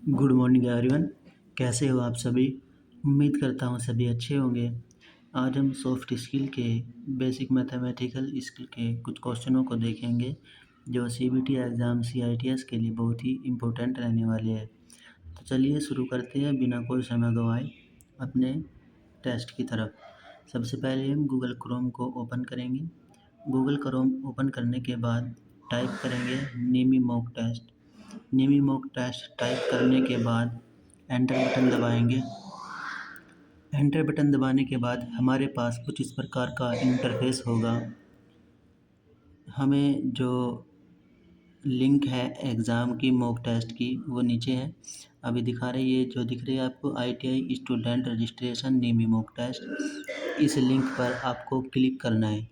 Good morning everyone. कैसे हो आप सभी? उम्मीद करता हूँ सभी अच्छे होंगे। आज हम सॉफ्ट स्किल के बेसिक मैथमेटिकल स्किल के कुछ क्वेश्चनों को देखेंगे जो सीबीटी एग्ज़ाम सीआईटीएस के लिए बहुत ही इम्पोर्टेंट रहने वाले हैं। तो चलिए शुरू करते हैं बिना कोई समय गंवाए अपने टेस्ट की तरफ। सबसे पहले हम गूगल क्रोम को ओपन करेंगे। गूगल क्रोम ओपन करने के बाद टाइप करेंगे निमी मॉक टेस्ट। निमी मॉक टेस्ट टाइप करने के बाद एंटर बटन दबाएंगे। एंटर बटन दबाने के बाद हमारे पास कुछ इस प्रकार का इंटरफेस होगा। हमें जो लिंक है एग्ज़ाम की मॉक टेस्ट की वो नीचे है, अभी दिखा रही है। जो दिख रही है आपको आईटीआई स्टूडेंट रजिस्ट्रेशन निमी मॉक टेस्ट, इस लिंक पर आपको क्लिक करना है।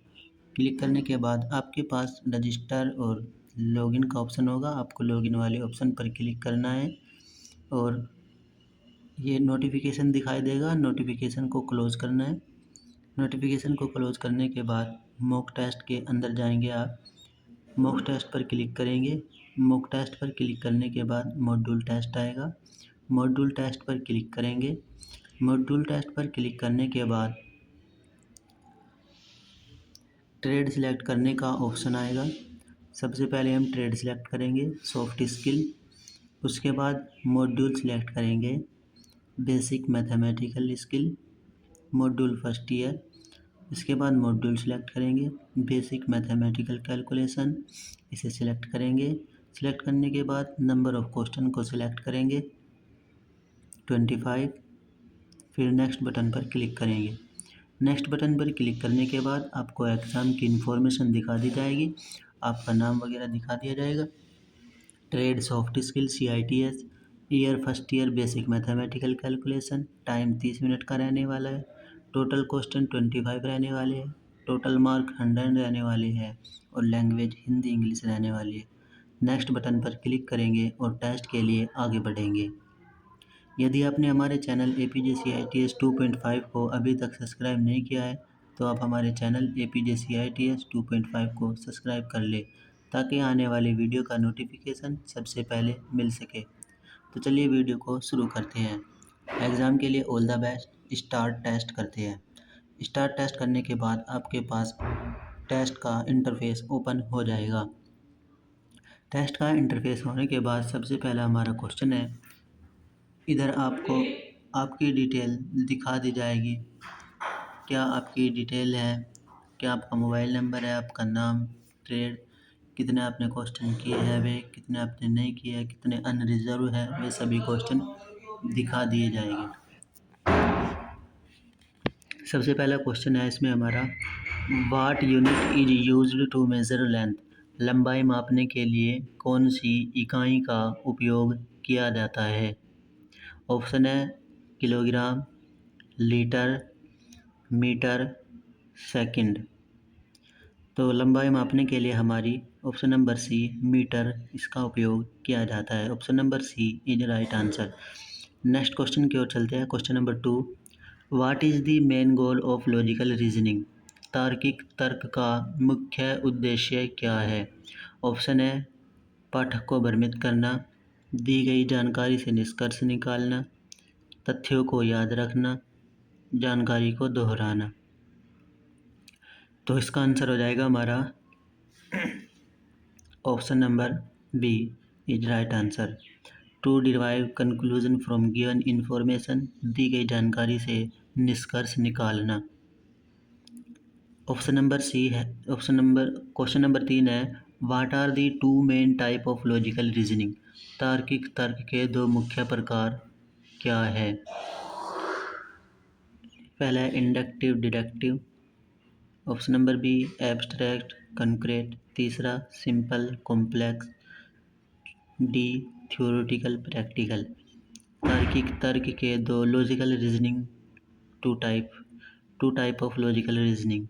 क्लिक करने के बाद आपके पास रजिस्टर और लॉगिन का ऑप्शन होगा। आपको लॉगिन वाले ऑप्शन पर क्लिक करना है और ये नोटिफिकेशन दिखाई देगा, नोटिफिकेशन को क्लोज़ करना है। नोटिफिकेशन को क्लोज़ करने के बाद मॉक टेस्ट के अंदर जाएंगे आप। मॉक टेस्ट पर क्लिक करेंगे। मॉक टेस्ट पर क्लिक करने के बाद मॉड्यूल टेस्ट आएगा। मॉड्यूल टेस्ट पर क्लिक करेंगे। मॉड्यूल टेस्ट पर क्लिक करने के बाद ट्रेड सिलेक्ट करने का ऑप्शन आएगा। सबसे पहले हम ट्रेड सिलेक्ट करेंगे सॉफ्ट स्किल। उसके बाद मॉड्यूल सिलेक्ट करेंगे basic mathematical skill module first year. इसके बाद मॉड्यूल सेलेक्ट करेंगे बेसिक मैथमेटिकल कैलकुलेशन, इसे सिलेक्ट करेंगे। सिलेक्ट करने के बाद नंबर ऑफ क्वेश्चन को सिलेक्ट करेंगे 25। फिर नेक्स्ट बटन पर क्लिक करेंगे। नेक्स्ट बटन पर क्लिक करने के बाद आपको एग्ज़ाम की इन्फॉर्मेशन दिखा दी जाएगी, आपका नाम वगैरह दिखा दिया जाएगा। Trade soft skill CITS year first year basic mathematical calculation, time 30 minute का रहने वाला है। टोटल क्वेश्चन 25 रहने वाले हैं। टोटल मार्क 100 रहने वाले हैं और लैंग्वेज हिंदी इंग्लिश रहने वाली है। नेक्स्ट बटन पर क्लिक करेंगे और टेस्ट के लिए आगे बढ़ेंगे। यदि आपने हमारे चैनल APJ CITS 2.5 को अभी तक सब्सक्राइब नहीं किया है तो आप हमारे चैनल APJ CITS 2.5 को सब्सक्राइब कर ले ताकि आने वाली वीडियो का नोटिफिकेशन सबसे पहले मिल सके। तो चलिए वीडियो को शुरू करते हैं। एग्ज़ाम के लिए all the best. Start test करते हैं। स्टार्ट टेस्ट करने के बाद आपके पास टेस्ट का इंटरफेस ओपन हो जाएगा। टेस्ट का इंटरफेस होने के बाद सबसे पहला हमारा क्वेश्चन है, इधर आपको आपकी डिटेल दिखा दी जाएगी। क्या आपकी डिटेल है, क्या आपका मोबाइल नंबर है, आपका नाम, ट्रेड, कितने आपने क्वेश्चन किए हैं वे, कितने आपने नहीं किए हैं, कितने अनरिजर्व है, वे सभी क्वेश्चन दिखा दिए जाएंगे। सबसे पहला क्वेश्चन है इसमें हमारा, what unit is used to measure length. लंबाई मापने के लिए कौन सी इकाई का उपयोग किया जाता है? ऑप्शन है किलोग्राम, लीटर, मीटर, सेकंड। तो लंबाई मापने के लिए हमारी ऑप्शन नंबर सी मीटर इसका उपयोग किया जाता है। Option number C is right answer. Next question की ओर चलते हैं। Question number 2, what is the main goal of logical reasoning. तार्किक तर्क का मुख्य उद्देश्य क्या है? ऑप्शन है पाठक को भ्रमित करना, दी गई जानकारी से निष्कर्ष निकालना, तथ्यों को याद रखना, जानकारी को दोहराना। तो इसका आंसर हो जाएगा हमारा option number B is right answer. To derive conclusion from given information, दी गई जानकारी से निष्कर्ष निकालना। ऑप्शन नंबर सी है। क्वेश्चन नंबर 3 है, what are the two main type of logical reasoning. तार्किक तर्क के दो मुख्य प्रकार क्या है? पहला है inductive deductive, option number B abstract concrete, तीसरा simple complex, D theoretical practical. तार्किक तर्क के दो logical reasoning, two type of logical reasoning.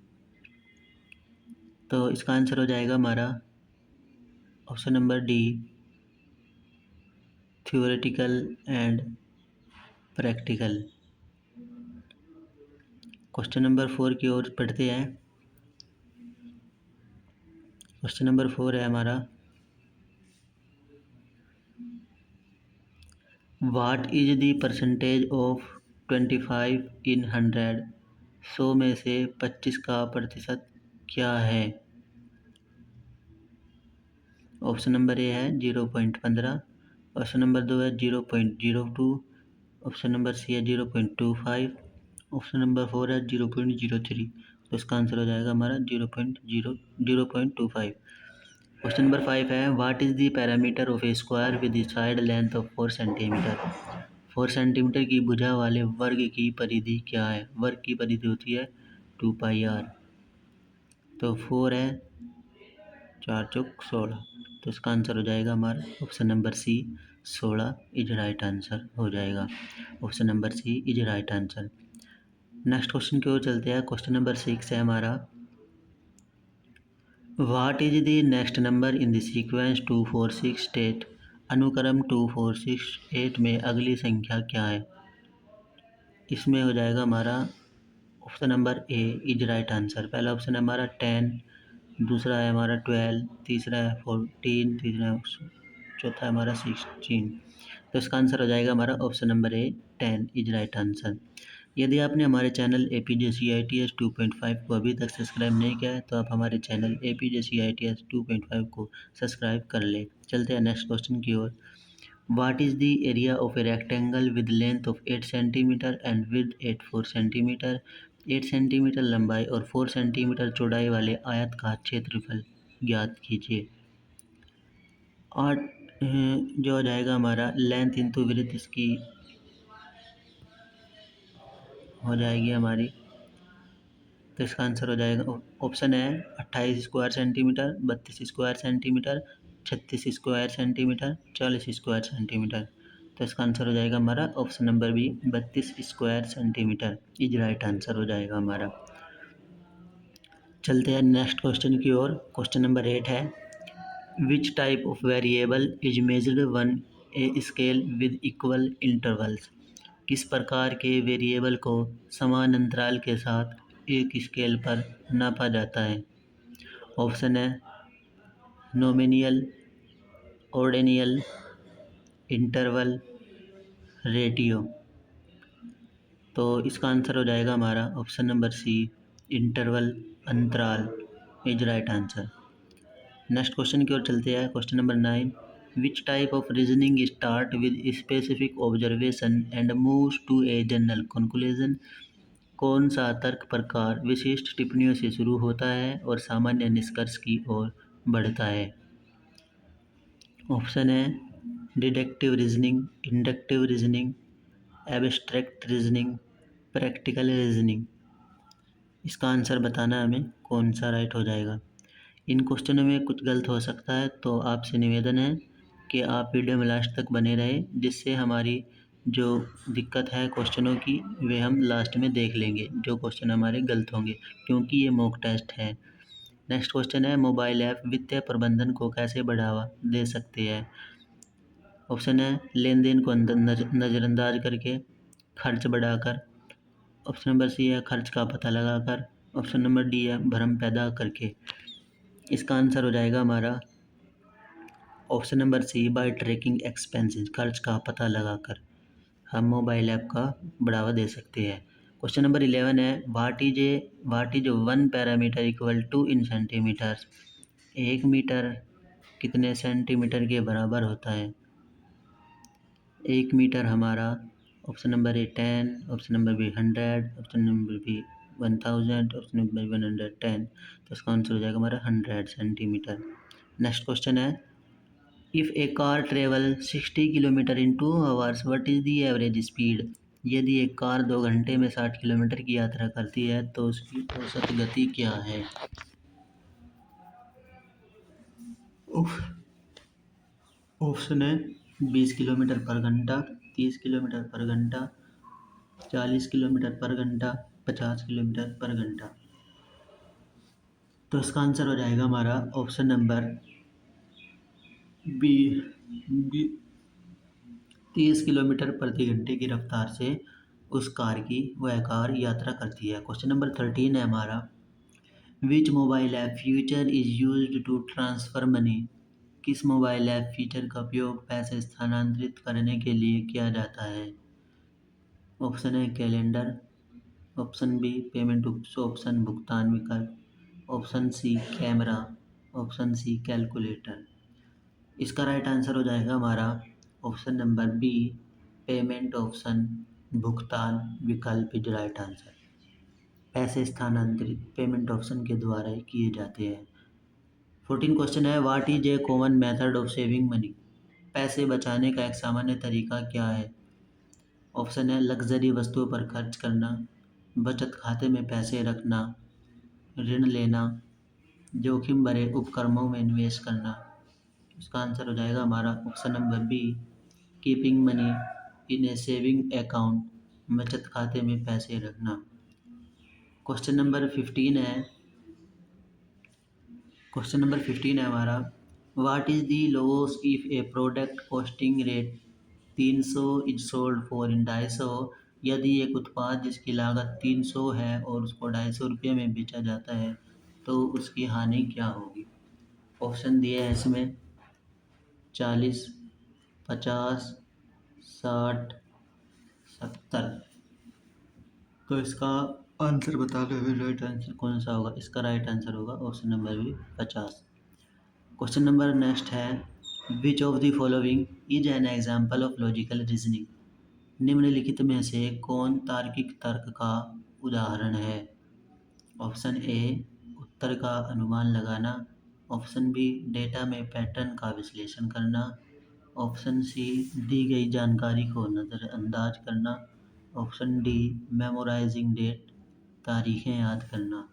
तो इसका आंसर हो जाएगा हमारा option number D theoretical and practical. Question number 4 की ओर पढ़ते हैं। क्वेश्चन नंबर 4 है हमारा, what is the percentage of 25 इन 100? 100 में से 25 का प्रतिशत क्या है? ऑप्शन नंबर ए है 0.15, ऑप्शन नंबर 2 है 0.02, ऑप्शन नंबर सी है 0.25, ऑप्शन नंबर 4 है 0.03। तो इसका आंसर हो जाएगा हमारा 0.25। क्वेश्चन नंबर 5 है what is the parameter of A square with side length of 4 centimetre? 4 centimetre की भुजा वाले वर्ग की परिधि क्या है? वर्ग की परिधि होती है 2πr। तो 4 है 4 चौक 16। तो इसका आंसर हो जाएगा हमारा option number C 16 is right answer हो जाएगा। Option number C is right answer. Next question की ओर चलते हैं। क्वेश्चन नंबर 6 है हमारा what is the next number in the sequence 246 state? अनुक्रम 2468 में अगली संख्या क्या है? इसमें हो जाएगा हमारा option number A is right answer. पहला ऑप्शन है हमारा 10, दूसरा है हमारा 12, तीसरा है 14, तीसरा है चौथा है हमारा 16। तो इसका आंसर हो जाएगा हमारा option number A 10 is right answer. यदि आपने हमारे चैनल APJCITS 2.5 को अभी तक सब्सक्राइब नहीं किया है तो आप हमारे चैनल APJCITS 2.5 को सब्सक्राइब कर ले। चलते हैं नेक्स्ट क्वेश्चन की ओर। What is the area of a rectangle with length of 8 cm and width at 4 cm? 8 centimetre लंबाई और 4 सेंटीमीटर चौड़ाई वाले आयत का क्षेत्रफल ज्ञात कीजिए। और जो हो जाएगा हमारा लेंथ इंटू विड्थ इसकी हो जाएगी हमारी। तो इसका आंसर हो जाएगा ऑप्शन है 28 square centimetre, 32 square centimetre, 36 square centimetre, 40 square centimetre. तो इसका आंसर हो जाएगा हमारा option number B 32 square centimetre is right answer हो जाएगा हमारा। चलते हैं नेक्स्ट क्वेश्चन की ओर। क्वेश्चन नंबर 8 है which type of variable is measured one a scale with equal intervals? किस प्रकार के वेरिएबल को समान अंतराल के साथ एक स्केल पर नापा जाता है? ऑप्शन है नोमिनियल, ऑर्डिनल, इंटरवल, रेडियो। तो इसका आंसर हो जाएगा हमारा ऑप्शन नंबर सी इंटरवल, अंतराल is right answer. Next question की ओर चलते हैं। Question number 9 which type of reasoning start with specific observation and moves to a general conclusion? कौन सा तर्क प्रकार विशिष्ट टिप्पणियों से शुरू होता है और सामान्य निष्कर्ष की ओर बढ़ता है? ऑप्शन है deductive reasoning, inductive reasoning, abstract reasoning, practical reasoning. इसका आंसर बताना हमें कौन सा राइट हो जाएगा। इन क्वेश्चनों में कुछ गलत हो सकता है तो आपसे निवेदन है कि आप वीडियो में लास्ट तक बने रहें, जिससे हमारी जो दिक्कत है क्वेश्चनों की वे हम लास्ट में देख लेंगे जो क्वेश्चन हमारे गलत होंगे, क्योंकि ये मॉक टेस्ट है। नेक्स्ट क्वेश्चन है मोबाइल ऐप वित्तीय प्रबंधन को कैसे बढ़ावा दे सकते हैं? ऑप्शन है लेन देन को नज़रअंदाज करके, खर्च बढ़ाकर, ऑप्शन नंबर सी है खर्च का पता लगाकर, ऑप्शन नंबर डी है भ्रम पैदा करके। इसका आंसर हो जाएगा हमारा option number C by tracking expenses, खर्च का पता लगाकर हम मोबाइल ऐप का बढ़ावा दे सकते हैं। क्वेश्चन नंबर 11 है what is one parameter equal to in centimetres? 1 metre कितने सेंटीमीटर के बराबर होता है? 1 मीटर हमारा option number A 10, option number B 100, option number B 1000, option number 110। तो इसका आंसर हो जाएगा हमारा 100 सेंटीमीटर। नेक्स्ट क्वेश्चन है if a car travel 60 kilometre in 2 hours what is the average speed? यदि एक कार 2 घंटे में 60 किलोमीटर की यात्रा करती है तो उसकी औसत गति क्या है? ऑप्शन है 20 किलोमीटर पर घंटा, 30 किलोमीटर पर घंटा, 40 किलोमीटर पर घंटा, 50 किलोमीटर पर घंटा। तो इसका आंसर हो जाएगा हमारा ऑप्शन नंबर बी 30 किलोमीटर प्रति घंटे की रफ्तार से वह कार यात्रा करती है। क्वेश्चन नंबर 13 है हमारा which mobile app feature is used to transfer money? किस मोबाइल ऐप फीचर का उपयोग पैसे स्थानांतरित करने के लिए किया जाता है? Option A calendar, option B payment option भुगतान विकल्प, option C camera, option C calculator. इसका राइट आंसर हो जाएगा हमारा option number B payment option भुगतान विकल्प इज राइट आंसर। पैसे स्थानांतरित पेमेंट ऑप्शन के द्वारा ही किए जाते हैं। 14 क्वेश्चन है, what is a common method of saving money? पैसे बचाने का एक सामान्य तरीका क्या है? ऑप्शन है लग्जरी वस्तुओं पर खर्च करना, बचत खाते में पैसे रखना, ऋण लेना, जोखिम भरे उपक्रमों में निवेश करना। इसका आंसर हो जाएगा हमारा option number B keeping money in a saving account, बचत खाते में पैसे रखना। क्वेश्चन नंबर 15 है, क्वेश्चन नंबर 15 है हमारा, what is the loss if a product costing rate 300 is sold for in 250? यदि एक उत्पाद जिसकी लागत 300 है और उसको 250 रुपये में बेचा जाता है तो उसकी हानि क्या होगी? ऑप्शन दिए हैं इसमें 40, 50, 60, 70। तो इसका आंसर बता दो, राइट आंसर कौन सा होगा? इसका राइट आंसर होगा option number B 50। Question number next है, which of the following is an example of logical reasoning? निम्नलिखित में से कौन तार्किक तर्क का उदाहरण है? ऑप्शन ए उत्तर का अनुमान लगाना, ऑप्शन बी डेटा में पैटर्न का विश्लेषण करना, ऑप्शन सी दी गई जानकारी को नज़रअंदाज करना, ऑप्शन डी मेमोराइजिंग डेट तारीखें याद करना।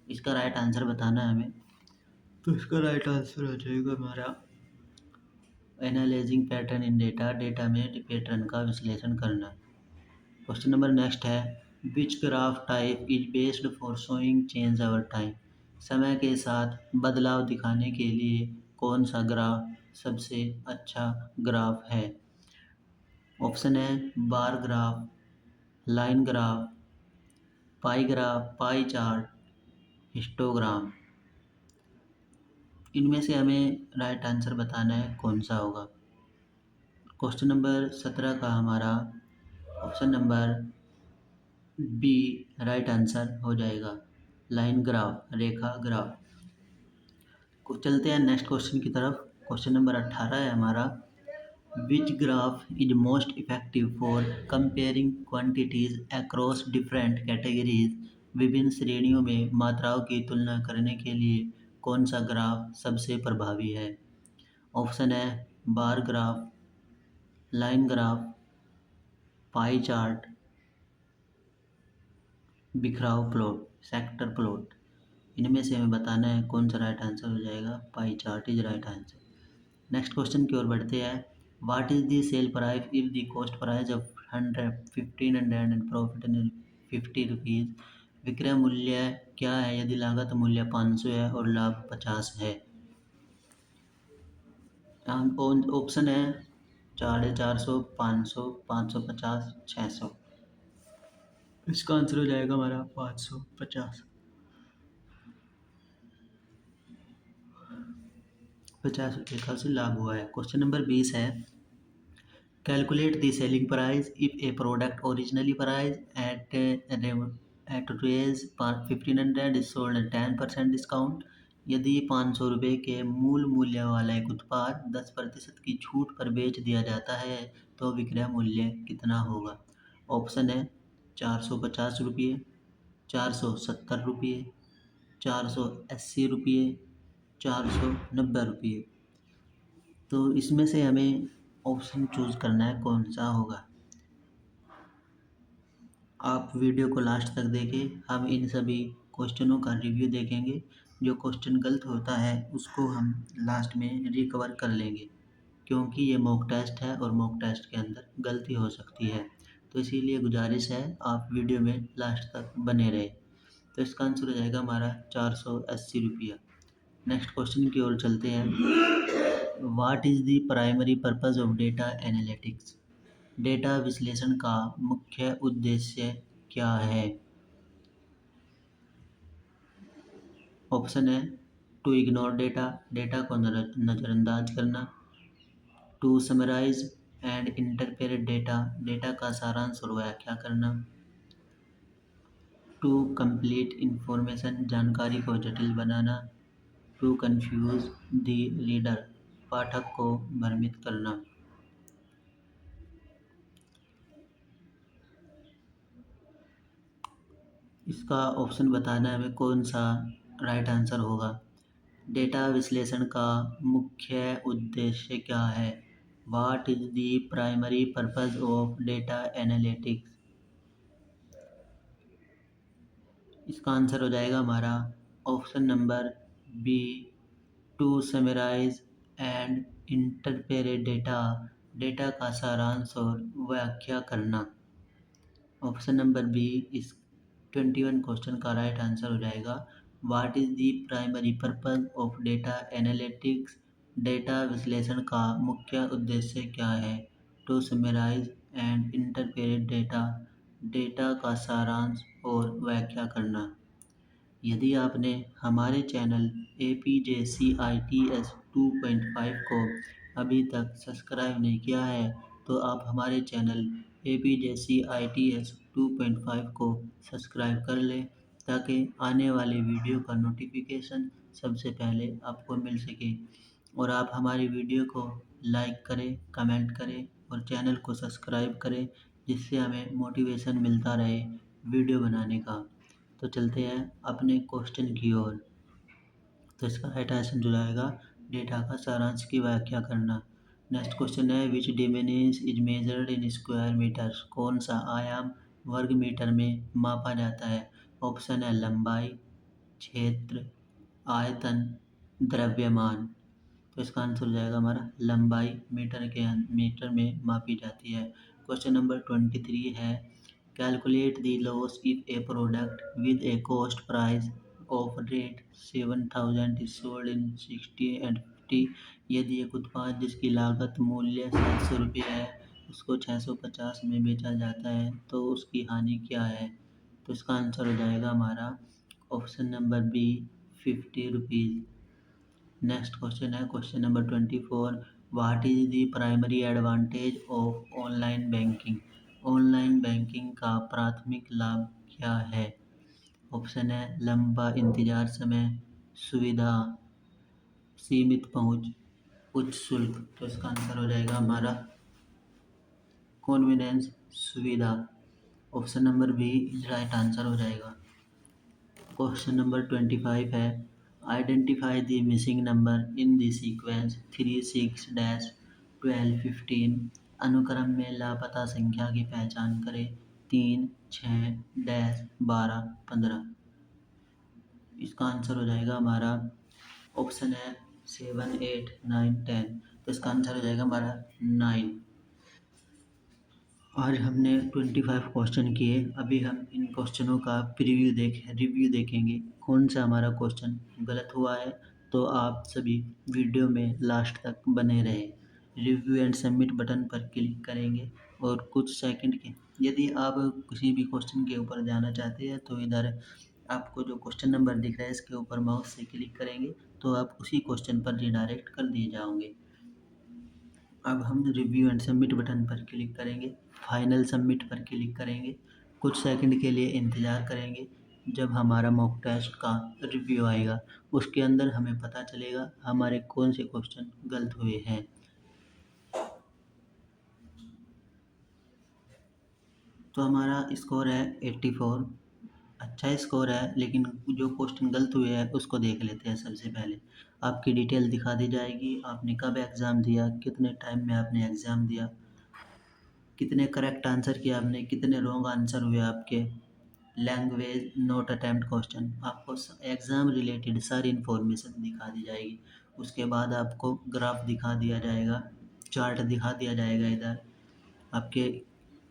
इसका राइट आंसर बताना है हमें। तो इसका राइट आंसर हो जाएगा हमारा analysing pattern in data, data में पैटर्न का विश्लेषण करना। क्वेश्चन नंबर नेक्स्ट है, which graph type is based for showing change over time? समय के साथ बदलाव दिखाने के लिए कौन सा ग्राफ सबसे अच्छा ग्राफ है? ऑप्शन है बार ग्राफ, लाइन ग्राफ, पाई ग्राफ, पाई चार्ट, हिस्टोग्राम। इनमें से हमें राइट आंसर बताना है कौन सा होगा। क्वेश्चन नंबर 17 का हमारा option number B right answer हो जाएगा, लाइन ग्राफ, रेखा ग्राफ। चलते हैं नेक्स्ट क्वेश्चन की तरफ। क्वेश्चन नंबर 18 है हमारा, which graph is most effective for comparing quantities across different categories? विभिन्न श्रेणियों में मात्राओं की तुलना करने के लिए कौन सा ग्राफ सबसे प्रभावी है? ऑप्शन है bar graph, line graph, pie chart, बिखराव प्लॉट, सेक्टर प्लॉट। इनमें से हमें बताना है कौन सा राइट आंसर हो जाएगा। Pie chart is right answer. Next question की ओर बढ़ते हैं, what is the sale price if the cost price of 1500 and profit 50 rupees? विक्रय मूल्य क्या है यदि लागत मूल्य 500 है और लाभ 50 है? ऑप्शन है 450, 500, 550, 600। इसका आंसर हो जाएगा हमारा 550। 50 रुपये का उसे लाभ हुआ है। क्वेश्चन नंबर 20 है, calculate the selling price if a product originally price at rupees 1500 is sold at 10% discount. यदि 500 रुपये के मूल मूल्य वाला एक उत्पाद 10% की छूट पर बेच दिया जाता है तो विक्रय मूल्य कितना होगा? ऑप्शन है 450 रुपये, 470 रुपये, 480 रुपये, 490 रुपये। तो इसमें से हमें ऑप्शन चूज़ करना है कौन सा होगा। आप वीडियो को लास्ट तक देखें, हम इन सभी क्वेश्चनों का रिव्यू देखेंगे। जो क्वेश्चन गलत होता है उसको हम लास्ट में रिकवर कर लेंगे, क्योंकि ये मॉक टेस्ट है और मॉक टेस्ट के अंदर गलती हो सकती है। तो इसीलिए गुजारिश है आप वीडियो में लास्ट तक बने रहे। तो इसका आंसर हो जाएगा हमारा 480 रुपया। नेक्स्ट क्वेश्चन की ओर चलते हैं, what is the primary purpose of data analytics? Data विश्लेषण का मुख्य उद्देश्य क्या है? ऑप्शन है टू इग्नोर डेटा, डेटा को नज़रअंदाज करना। To summarise and interpret data, data का सारांश और व्याख्या करना। टू कंप्लीट इंफॉर्मेशन, जानकारी को जटिल बनाना। टू कंफ्यूज द रीडर, पाठक को भ्रमित करना। इसका ऑप्शन बताना है हमें कौन सा राइट आंसर होगा। डेटा विश्लेषण का मुख्य उद्देश्य क्या है? What is the primary purpose of data analytics? इसका आंसर हो जाएगा हमारा option number B, to summarise and interpret data, data का सारांश और व्याख्या करना। ऑप्शन नंबर बी इस 21 क्वेश्चन का राइट आंसर हो जाएगा। What is the primary purpose of data analytics? Data विश्लेषण का मुख्य उद्देश्य क्या है? To summarise and interpret data, data का सारांश और व्याख्या करना। यदि आपने हमारे चैनल APJCITS 2.5 को अभी तक सब्सक्राइब नहीं किया है तो आप हमारे चैनल APJCITS 2.5 को सब्सक्राइब कर लें ताकि आने वाले वीडियो का नोटिफिकेशन सबसे पहले आपको मिल सके। और आप हमारी वीडियो को लाइक करें, कमेंट करें और चैनल को सब्सक्राइब करें जिससे हमें मोटिवेशन मिलता रहे वीडियो बनाने का। तो चलते हैं अपने क्वेश्चन की ओर। तो इसका राइट आंसर जो आएगा डेटा का सारांश की व्याख्या करना। नेक्स्ट क्वेश्चन है which dimension is measured in square metres? कौन सा आयाम वर्ग मीटर में मापा जाता है? ऑप्शन है लंबाई, क्षेत्र, आयतन, द्रव्यमान। तो इसका आंसर हो जाएगा हमारा लंबाई मीटर में मापी जाती है। क्वेश्चन नंबर 23 है calculate the loss if a product with A cost price of rate 7000 is sold in 60 and 50। यदि एक उत्पाद जिसकी लागत मूल्य 700 रुपये है उसको 650 में बेचा जाता है तो उसकी हानि क्या है? तो इसका आंसर हो जाएगा हमारा option number B 50 rupees. Next question है question number 24 what is the primary advantage of online banking? Online banking का प्राथमिक लाभ क्या है? ऑप्शन है लंबा इंतजार समय, सुविधा, सीमित पहुंच, उच्च शुल्क। तो इसका आंसर हो जाएगा हमारा कन्वीनियंस, सुविधा। Option number B right answer हो जाएगा। क्वेश्चन नंबर 25 है identify the missing number in the sequence 36-12-15। अनुक्रम में लापता संख्या की पहचान करें 3-6-12-15। इसका आंसर हो जाएगा हमारा ऑप्शन है 7, 8, 9, 10। तो इसका आंसर हो जाएगा हमारा 9। आज हमने 25 क्वेश्चन किए। अभी हम इन क्वेश्चनों का रिव्यू देखेंगे कौन सा हमारा क्वेश्चन गलत हुआ है। तो आप सभी वीडियो में लास्ट तक बने रहें। रिव्यू एंड सबमिट बटन पर क्लिक करेंगे और कुछ सेकंड के यदि आप किसी भी क्वेश्चन के ऊपर जाना चाहते हैं तो इधर आपको जो क्वेश्चन नंबर दिख रहा है इसके ऊपर माउस से क्लिक करेंगे तो आप उसी क्वेश्चन पर रिडायरेक्ट कर दिए जाओगे। अब हम रिव्यू एंड सबमिट बटन पर क्लिक करेंगे, फाइनल सबमिट पर क्लिक करेंगे, कुछ सेकंड के लिए इंतज़ार करेंगे। जब हमारा मॉक टेस्ट का रिव्यू आएगा उसके अंदर हमें पता चलेगा हमारे कौन से क्वेश्चन गलत हुए हैं। तो हमारा स्कोर है 84। अच्छा स्कोर है लेकिन जो क्वेश्चन गलत हुए हैं उसको देख लेते हैं। सबसे पहले आपकी डिटेल दिखा दी जाएगी, आपने कब एग्ज़ाम दिया, कितने टाइम में आपने एग्ज़ाम दिया, कितने करेक्ट आंसर किए आपने, कितने रॉन्ग आंसर हुए आपके, लैंग्वेज, नोट अटेम्प्ट क्वेश्चन, आपको एग्ज़ाम रिलेटेड सारी इन्फॉर्मेशन दिखा दी जाएगी। उसके बाद आपको ग्राफ दिखा दिया जाएगा, चार्ट दिखा दिया जाएगा। इधर आपके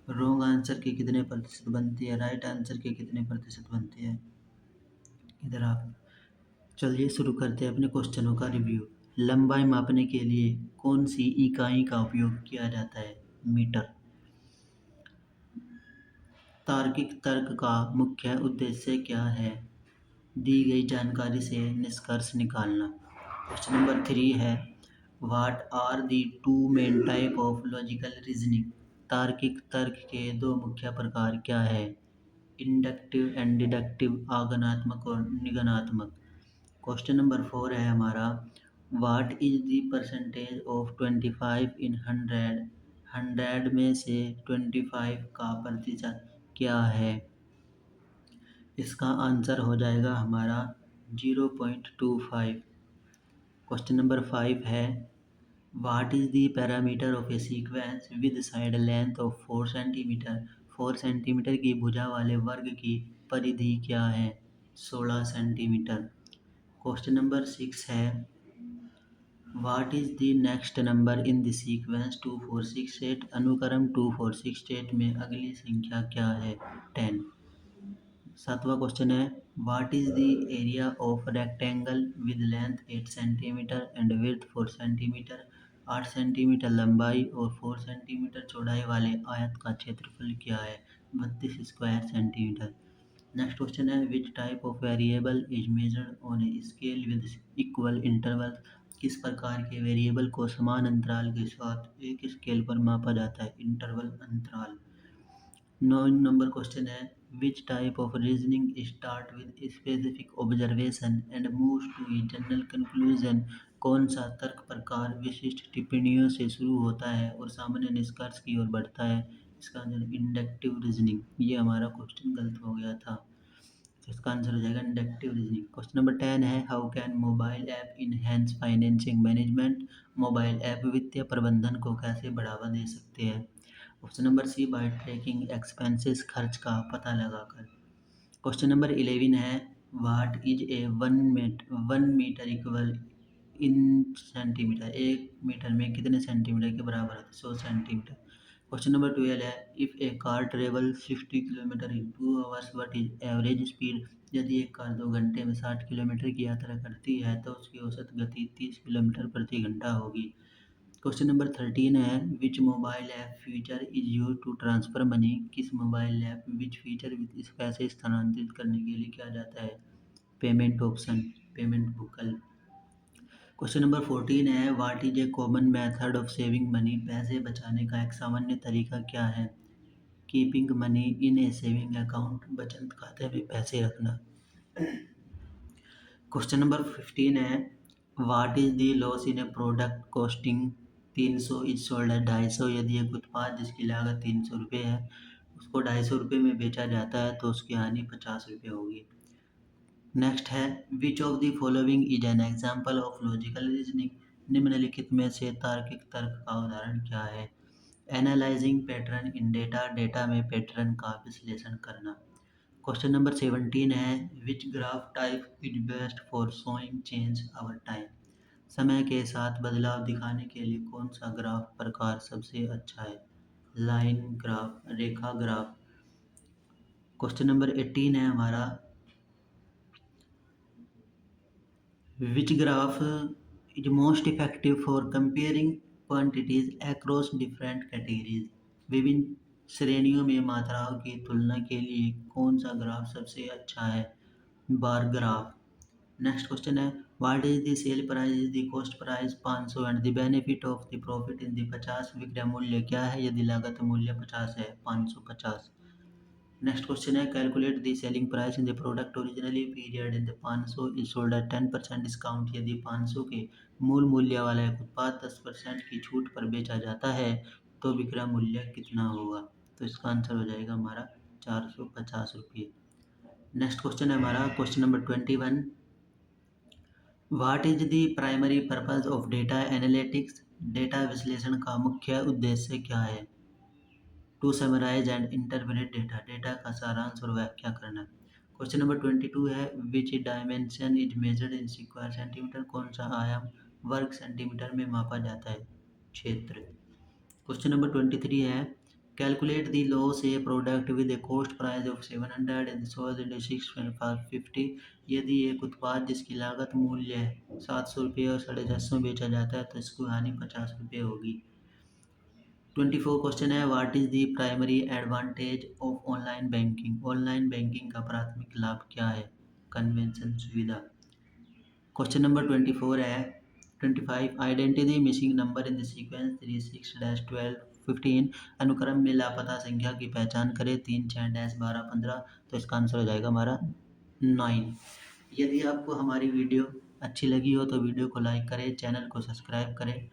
रॉन्ग आंसर के कितने प्रतिशत बनती है, राइट आंसर के कितने प्रतिशत बनते हैं। इधर आप चलिए शुरू करते हैं अपने क्वेश्चनों का रिव्यू। लंबाई मापने के लिए कौन सी इकाई का उपयोग किया जाता है? मीटर। तार्किक तर्क का मुख्य उद्देश्य क्या है? दी गई जानकारी से निष्कर्ष निकालना। क्वेश्चन नंबर 3 है what are the two main type of logical reasoning. तार्किक तर्क के दो मुख्य प्रकार क्या है? इंडक्टिव एंड डिडक्टिव, आगमनात्मक और निगमनात्मक। क्वेश्चन नंबर 4 है हमारा what is the percentage of 25 इन 100। 100 में से 25 का प्रतिशत क्या है? इसका आंसर हो जाएगा हमारा 0.25। क्वेश्चन नंबर 5 है what is the parameter of A sequence with side length of 4 centimetre. 4 centimetre की भुजा वाले वर्ग की परिधि क्या है? 16 सेंटीमीटर। क्वेश्चन नंबर 6 है what is the next number in the sequence 2468। अनुक्रम 2468 में अगली संख्या क्या है? 10। सातवां क्वेश्चन है what is the area of rectangle with length 8 centimetre and width 4 centimetre. 8 centimetre लंबाई और 4 सेंटीमीटर चौड़ाई वाले आयत का क्षेत्रफल क्या है? 32 स्क्वायर सेंटीमीटर। नेक्स्ट क्वेश्चन है which type of variable is measured on a scale with equal interval. किस प्रकार के वेरिएबल को समान अंतराल के साथ एक स्केल पर मापा जाता है? इंटरवल अंतराल। 9 नंबर क्वेश्चन है which type of reasoning start with specific observation and moves to a general conclusion. कौन सा तर्क प्रकार विशिष्ट टिप्पणियों से शुरू होता है और सामान्य निष्कर्ष की ओर बढ़ता है? इसका आंसर इंडक्टिव रीजनिंग। ये हमारा क्वेश्चन गलत हो गया था, इसका आंसर हो जाएगा इंडक्टिव रीजनिंग। क्वेश्चन नंबर 10 है how can mobile app enhance financing management. Mobile app वित्तीय प्रबंधन को कैसे बढ़ावा दे सकते हैं? Option number C by tracking expenses, खर्च का पता लगाकर। क्वेश्चन नंबर 11 है what is a 1 metre equal in centimetre. 1 metre में कितने सेंटीमीटर के बराबर है? 100 सेंटीमीटर। क्वेश्चन नंबर 12 है if a car travel 60 kilometre in 2 hours what is average speed. यदि एक कार 2 घंटे में 60 किलोमीटर की यात्रा करती है तो उसकी औसत गति 30 किलोमीटर प्रति घंटा होगी। क्वेश्चन नंबर 13 है which mobile app feature is use to transfer money. किस मोबाइल ऐप विच फीचर इस पैसे स्थानांतरित करने के लिए किया जाता है? पेमेंट ऑप्शन, पेमेंट विकल्प। क्वेश्चन नंबर 14 है what is a common method of saving money. पैसे बचाने का एक सामान्य तरीका क्या है? Keeping money in a saving account, बचत खाते में पैसे रखना। क्वेश्चन नंबर 15 है what is the loss in A product costing 300 is sold eight 250। यदि एक उत्पाद जिसकी लागत 300 रुपये है उसको 250 रुपये में बेचा जाता है तो उसकी हानि 50 रुपये होगी। नेक्स्ट है which of the following is an example of logical reasoning. निम्नलिखित में से तार्किक तर्क का उदाहरण क्या है? Analysing pattern in data, data में पैटर्न का विश्लेषण करना। क्वेश्चन नंबर 17 है which graph type is best for showing change over time. समय के साथ बदलाव दिखाने के लिए कौन सा ग्राफ प्रकार सबसे अच्छा है? लाइन ग्राफ, रेखा ग्राफ। क्वेश्चन नंबर 18 है हमारा which graph is most effective for comparing quantities across different categories. विभिन्न श्रेणियों में मात्राओं की तुलना के लिए कौन सा ग्राफ सबसे अच्छा है? Bar graph. नेक्स्ट क्वेश्चन है what is the sale price is the cost price 500 and the benefit of the profit in the 50। विक्रय मूल्य क्या है यदि लागत मूल्य 50 है? 550। नेक्स्ट क्वेश्चन है calculate the selling price in the product originally period in the 500 is sold at 10% discount. यदि 500 के मूल मूल्य वाला एक उत्पाद 10% की छूट पर बेचा जाता है तो विक्रय मूल्य कितना होगा? तो इसका आंसर हो जाएगा हमारा 450 रुपये। नेक्स्ट क्वेश्चन है हमारा question number 21 what is the primary purpose of data analytics. Data विश्लेषण का मुख्य उद्देश्य क्या है? To summarise and interpret data, data का सारांश और व्याख्या करना। क्वेश्चन नंबर 22 है which dimension is measured in square centimetre. कौन सा आयाम वर्ग सेंटीमीटर में मापा जाता है? क्षेत्र। क्वेश्चन नंबर 23 है calculate the loss A product with A cost price of 700 and sold at 650। यदि एक उत्पाद जिसकी लागत मूल्य 700 रुपये और 750 में बेचा जाता है तो इसकी हानि 50 रुपये होगी। 24 क्वेश्चन है what is the primary advantage of online banking. Online banking का प्राथमिक लाभ क्या है? कन्वेंशन सुविधा। क्वेश्चन नंबर 24 है 25 identity missing number in the sequence 36-12-15 अनुक्रम में लापता संख्या की पहचान करें 3-6-12-15। तो इसका आंसर हो जाएगा हमारा 9। यदि आपको हमारी वीडियो अच्छी लगी हो तो वीडियो को लाइक करें, चैनल को सब्सक्राइब करें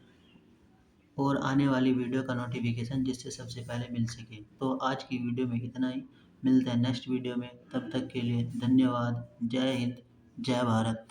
और आने वाली वीडियो का नोटिफिकेशन जिससे सबसे पहले मिल सके। तो आज की वीडियो में इतना ही, मिलते हैं नेक्स्ट वीडियो में, तब तक के लिए धन्यवाद। जय हिंद, जय भारत।